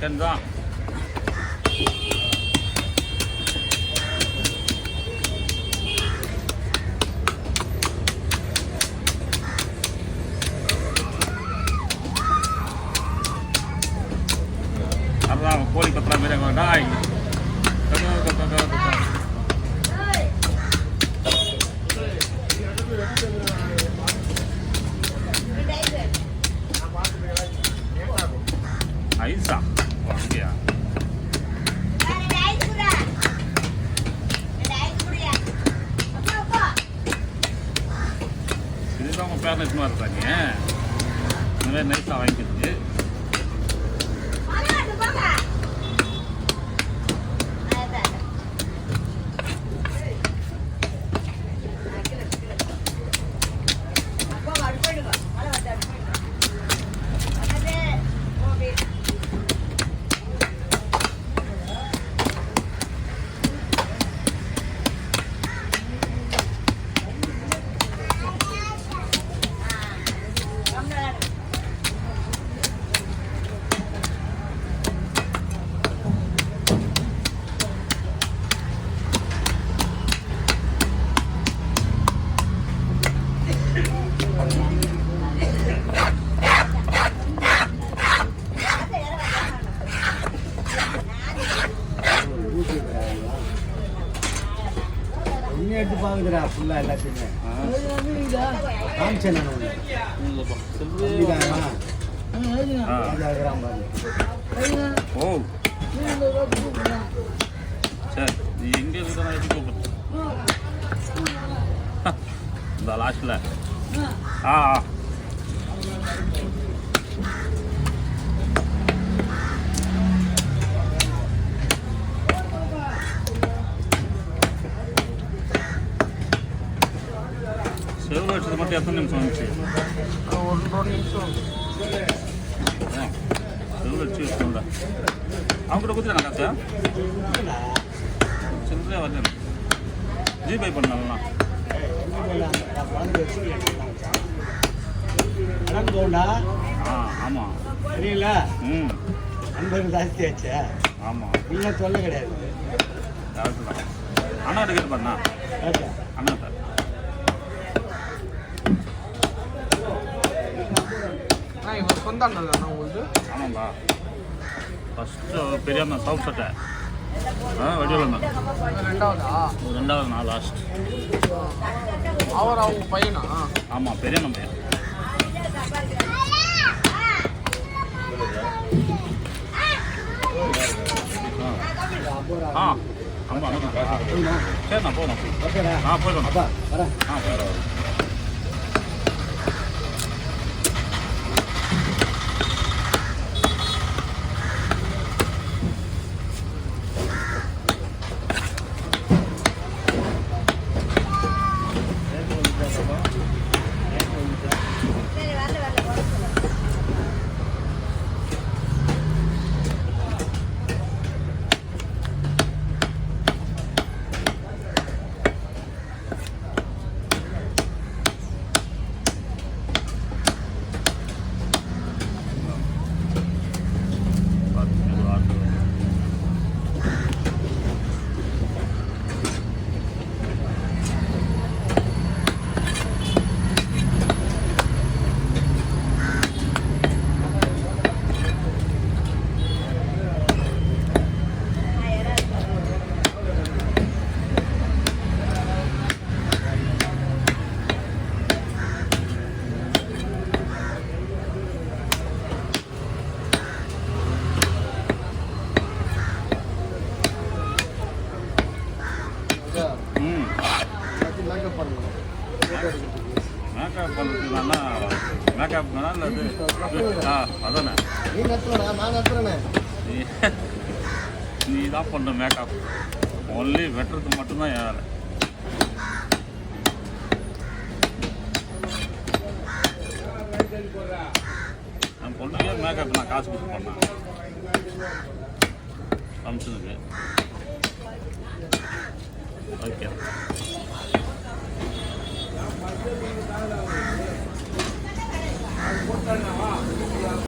Second தான். அதான் கோழி கத்துறா மாரி டாய் ஐஸா வாங்கியா இதுதான் உங்கள் பேரண்ட்ஸ் மாதிரி இருக்காங்க. இந்த மாதிரி நைஸாக வாங்கிக்கிறது. எடுத்து பாக்குறா ஃபுல்லா எல்லாத்தையுமே காமிச்சேன் ஓ சரி நீ எங்கே இருக்கிற இந்த லாஸ்ட்ல செலவு வச்சது மட்டும் எத்தனை நிமிஷம் வந்துச்சு? 1-2 நிமிஷம். செலவு வச்சு வச்சுக்கோங்க. அவங்ககிட்ட கொடுத்துருங்க காசா சில்லறையாக வரல. ஜிபே பண்ணலாம். ஆமாம் தெரியல. நண்பர்கள் ஜாஸ்தி ஆச்சு. ஆமாம் இல்லை சொல்ல கிடையாது. கரெக்டு தான். அண்ணா டிக்கெட் பண்ணா அண்ணா சார் இவர் சொந்த அண்ணா தானே உங்களுக்கு? ஆமாம்பா. ஃபஸ்ட்டு பெரியாம சவுத் சட்டை வடிவில் தான். ரெண்டாவது நான் லாஸ்ட். அவர் அவங்க பையனா? ஆமாம் பெரியண்ண பையன். ஆமாம் சரிண்ணா போகணும். போயிடணும். போயிடும். மேக்கப் பண்ணுறதுனா மேக்கப் இல்லை அதானே நீ தான் பண்ணுற மேக்கப் ஒன்லி வெட்டுறது மட்டும்தான் யார் என் பொண்ணுக்கே மேக்கப் நான் காசு கொடுத்து பண்ணேன் ஃபங்க்ஷனுக்கு. ஓகே போட்டாங்க